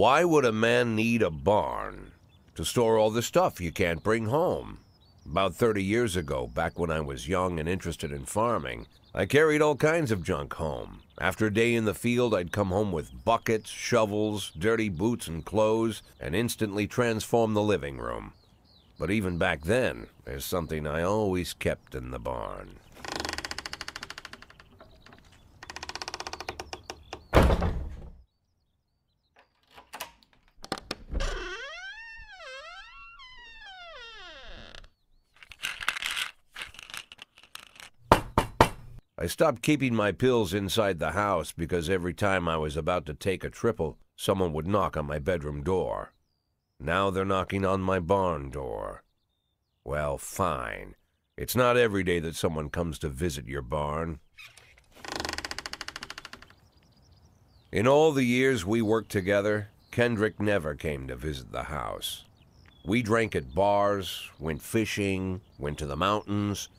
Why would a man need a barn? To store all the stuff you can't bring home. About 30 years ago, back when I was young and interested in farming, I carried all kinds of junk home. After a day in the field, I'd come home with buckets, shovels, dirty boots and clothes, and instantly transform the living room. But even back then, there's something I always kept in the barn. I stopped keeping my pills inside the house because every time I was about to take a triple, someone would knock on my bedroom door. Now they're knocking on my barn door. Well, fine. It's not every day that someone comes to visit your barn. In all the years we worked together, Kendrick never came to visit the house. We drank at bars, went fishing, went to the mountains,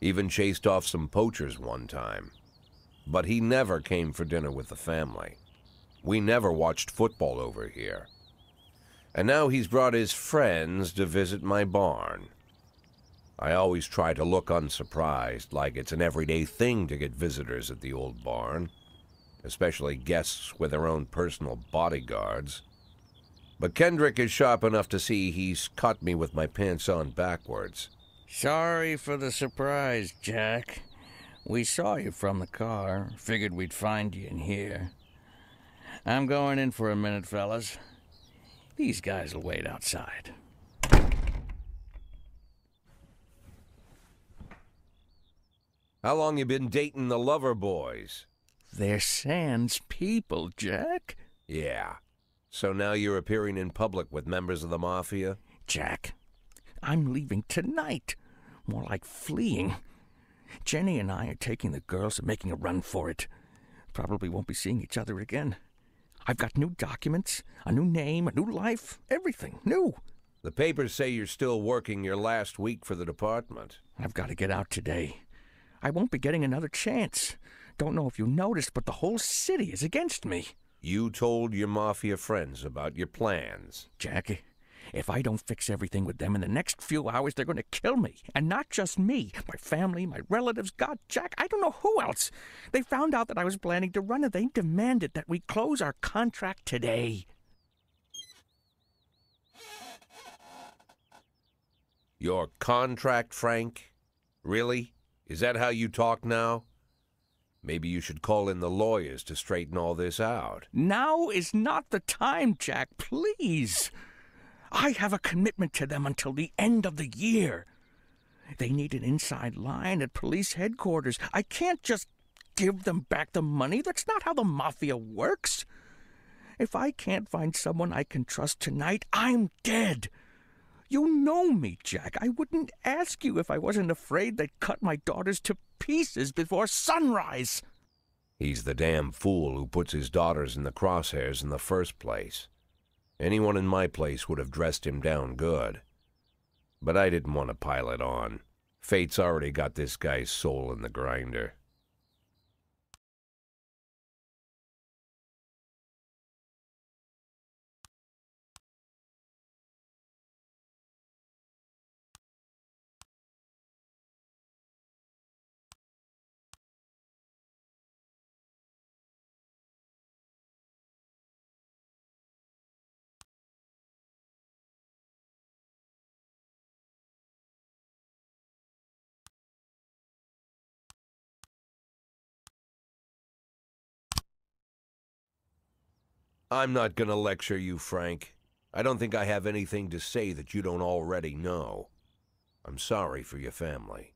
even chased off some poachers one time. But he never came for dinner with the family. We never watched football over here. And now he's brought his friends to visit my barn. I always try to look unsurprised, like it's an everyday thing to get visitors at the old barn, especially guests with their own personal bodyguards. But Kendrick is sharp enough to see he's caught me with my pants on backwards. Sorry for the surprise, Jack. We saw you from the car. Figured we'd find you in here. I'm going in for a minute, fellas. These guys will wait outside. How long you been dating the lover boys? They're Sans people, Jack. Yeah. So now you're appearing in public with members of the Mafia? Jack, I'm leaving tonight. More like fleeing. Jenny and I are taking the girls and making a run for it. Probably won't be seeing each other again. I've got new documents, a new name, a new life, everything new. The papers say you're still working your last week for the department. I've got to get out today. I won't be getting another chance. Don't know if you noticed, but the whole city is against me. You told your Mafia friends about your plans. Jackie, if I don't fix everything with them in the next few hours, they're going to kill me. And not just me. My family, my relatives, God, Jack, I don't know who else. They found out that I was planning to run and they demanded that we close our contract today. Your contract, Frank? Really? Is that how you talk now? Maybe you should call in the lawyers to straighten all this out. Now is not the time, Jack, please. I have a commitment to them until the end of the year. They need an inside line at police headquarters. I can't just give them back the money. That's not how the Mafia works. If I can't find someone I can trust tonight, I'm dead. You know me, Jack. I wouldn't ask you if I wasn't afraid they'd cut my daughters to pieces before sunrise. He's the damn fool who puts his daughters in the crosshairs in the first place. Anyone in my place would have dressed him down good. But I didn't want to pile it on. Fate's already got this guy's soul in the grinder. I'm not gonna lecture you, Frank. I don't think I have anything to say that you don't already know. I'm sorry for your family.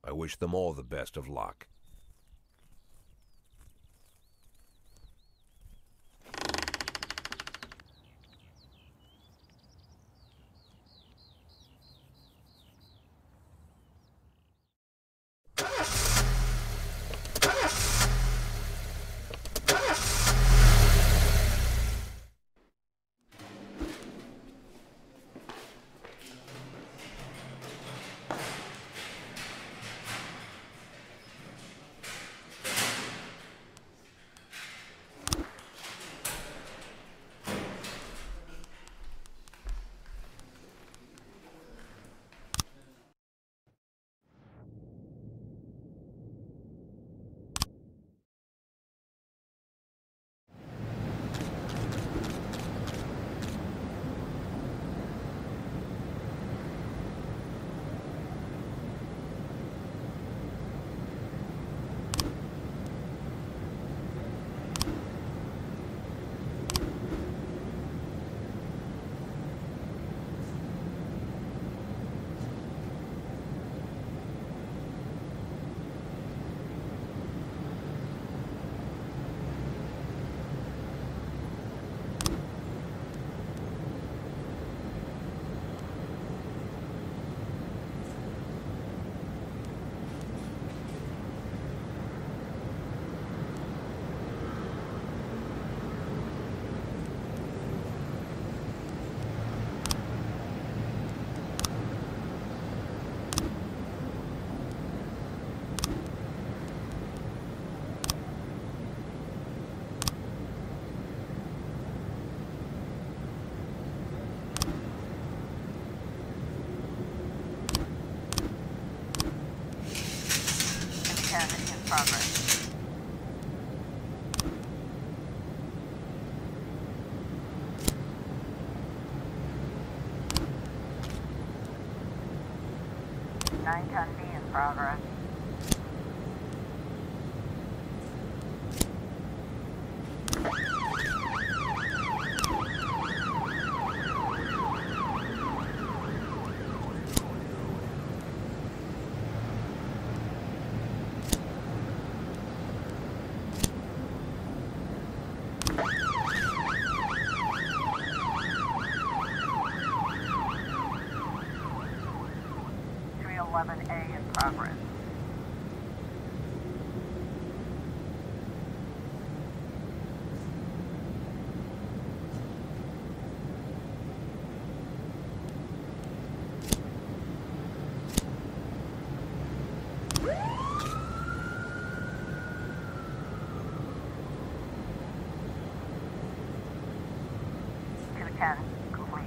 I wish them all the best of luck. in progress. Nine ton B in progress. A in progress. Two 10 complete.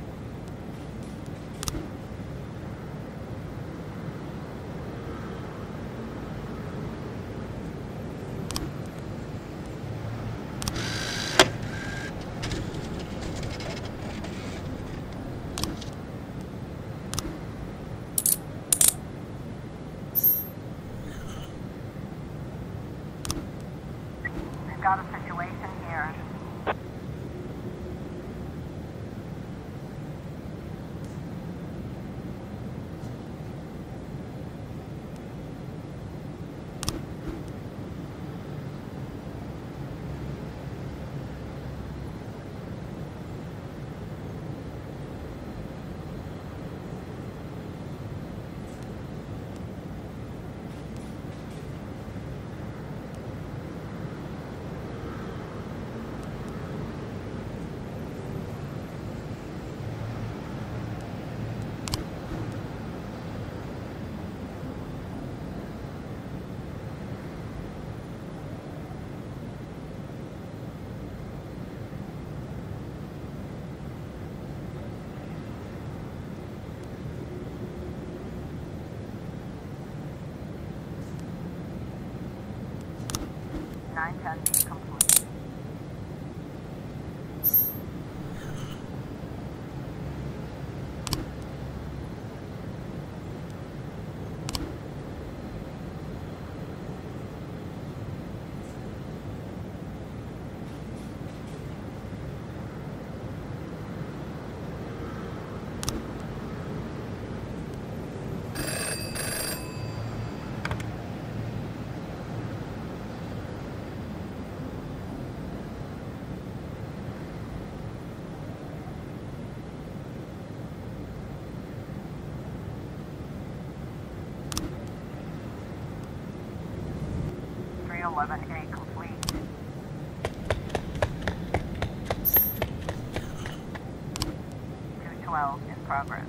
We've got a situation here. Nine ten complete. A complete. 212 in progress.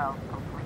12 complete.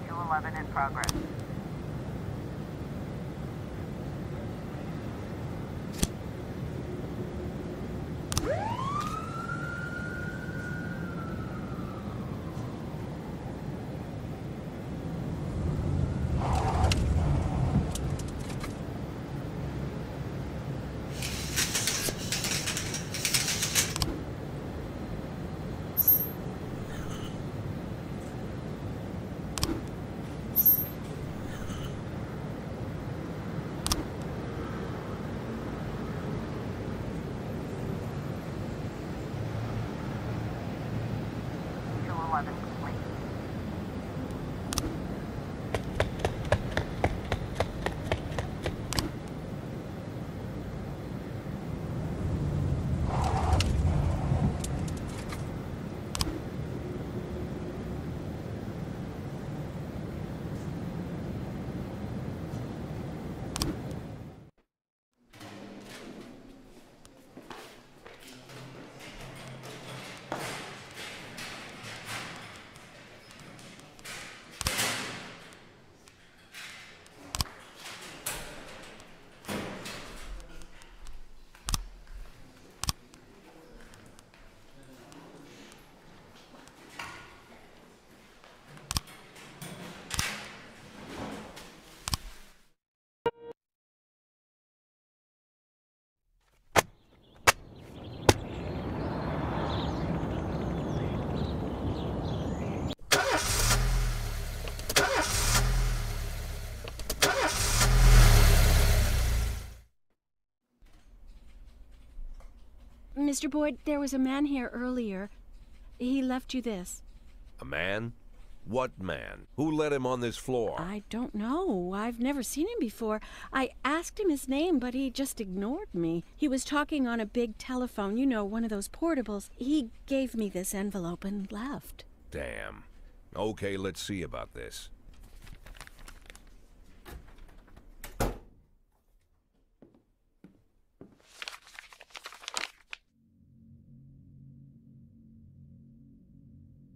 Jour 11 in progress. Jour 11 complete. Mr. Boyd, there was a man here earlier. He left you this. A man? What man? Who let him on this floor? I don't know. I've never seen him before. I asked him his name, but he just ignored me. He was talking on a big telephone, you know, one of those portables. He gave me this envelope and left. Damn. Okay, let's see about this.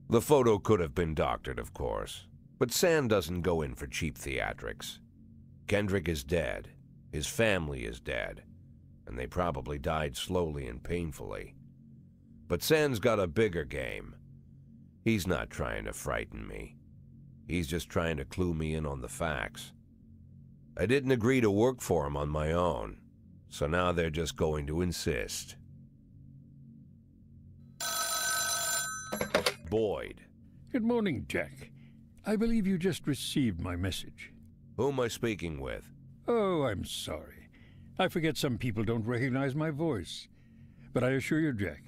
The photo could have been doctored, of course, but Sand doesn't go in for cheap theatrics. Kendrick is dead, his family is dead, and they probably died slowly and painfully. But Sand's got a bigger game. He's not trying to frighten me. He's just trying to clue me in on the facts. I didn't agree to work for him on my own, so now they're just going to insist. Boyd. Good morning, Jack. I believe you just received my message. Who am I speaking with? Oh, I'm sorry. I forget some people don't recognize my voice. But I assure you, Jack,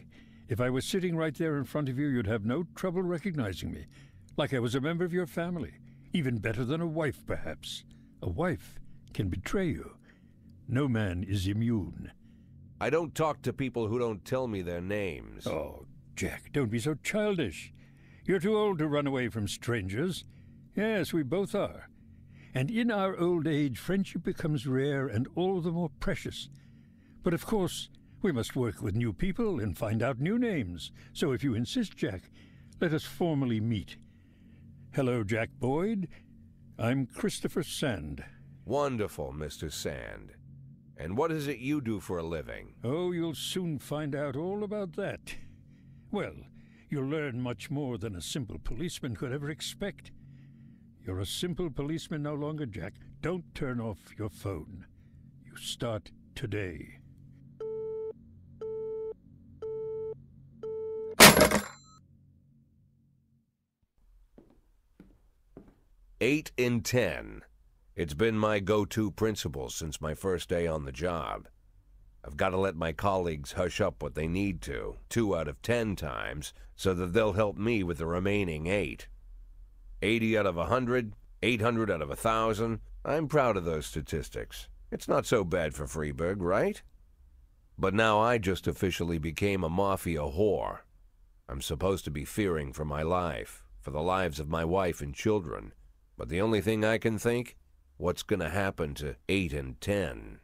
if I was sitting right there in front of you, you'd have no trouble recognizing me. Like I was a member of your family. Even better than a wife, perhaps. A wife can betray you. No man is immune. I don't talk to people who don't tell me their names. Oh, Jack, don't be so childish. You're too old to run away from strangers. Yes, we both are. And in our old age, friendship becomes rare and all the more precious. But of course, we must work with new people and find out new names. So if you insist, Jack, let us formally meet. Hello, Jack Boyd. I'm Christopher Sand. Wonderful, Mr. Sand. And what is it you do for a living? Oh, you'll soon find out all about that. Well, you'll learn much more than a simple policeman could ever expect. You're a simple policeman no longer, Jack. Don't turn off your phone. You start today. Eight in 10. It's been my go-to principle since my first day on the job. I've got to let my colleagues hush up what they need to, 2 out of 10 times, so that they'll help me with the remaining 8. 80 out of 100, 800 out of 1,000. I'm proud of those statistics. It's not so bad for Freeburg, right? But now I just officially became a mafia whore. I'm supposed to be fearing for my life, for the lives of my wife and children. But the only thing I can think, what's going to happen to 8 and 10?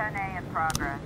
A in progress.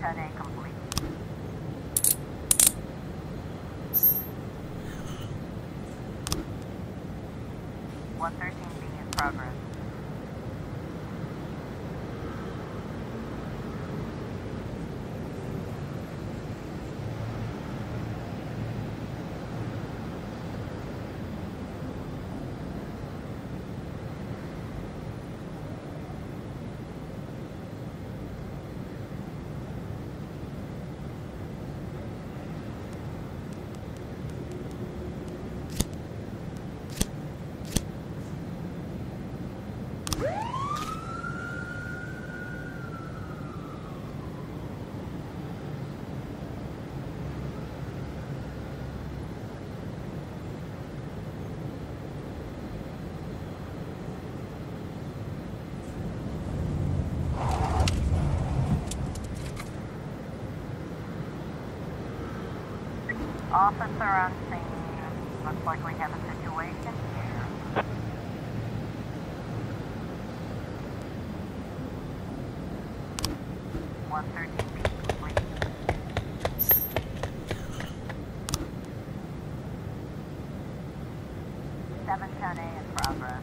410A complete. 113B in progress. Officer on scene. Looks like we have a situation here. One 113B complete. 710A in progress.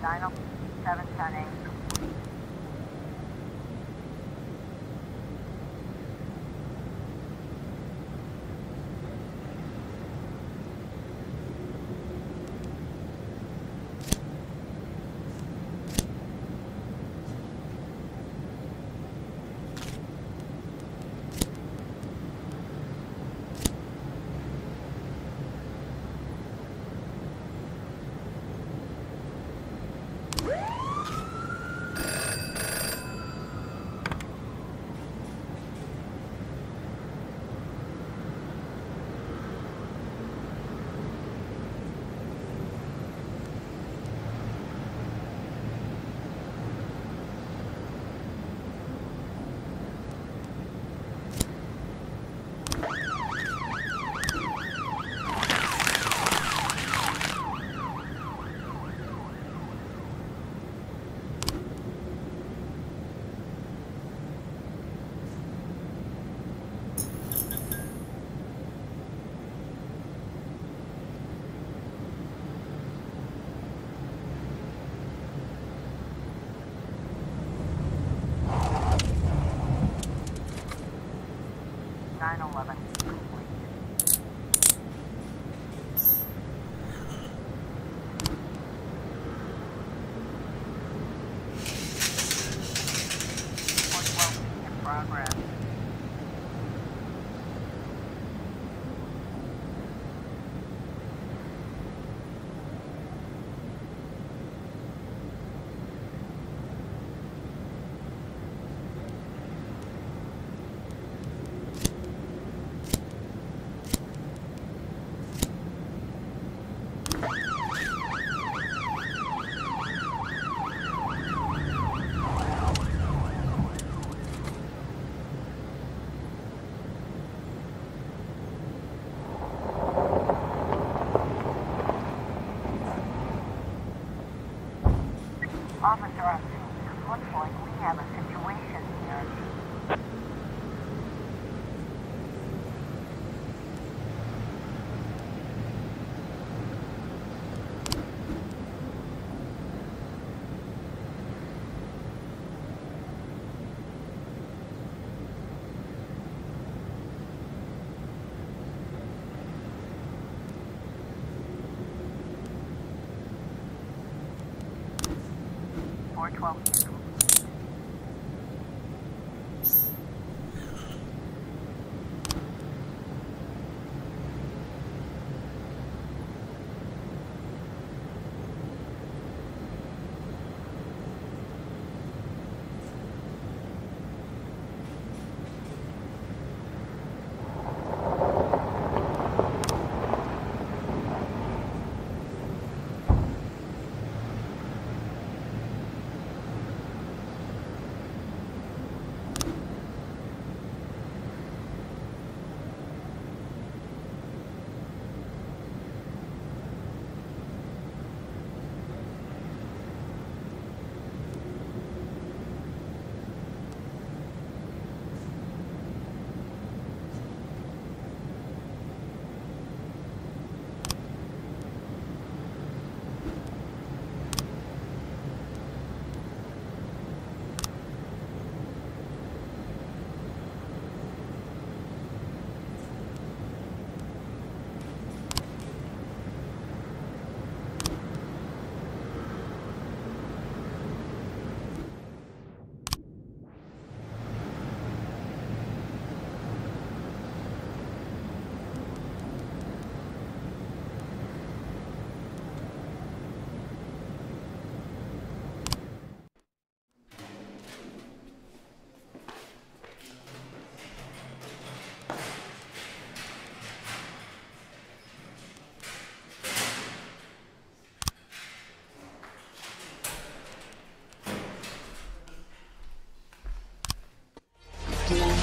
Dino 710A complete. Progress. Officer on scene. Looks like we have a situation here. Four 12.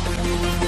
Bye.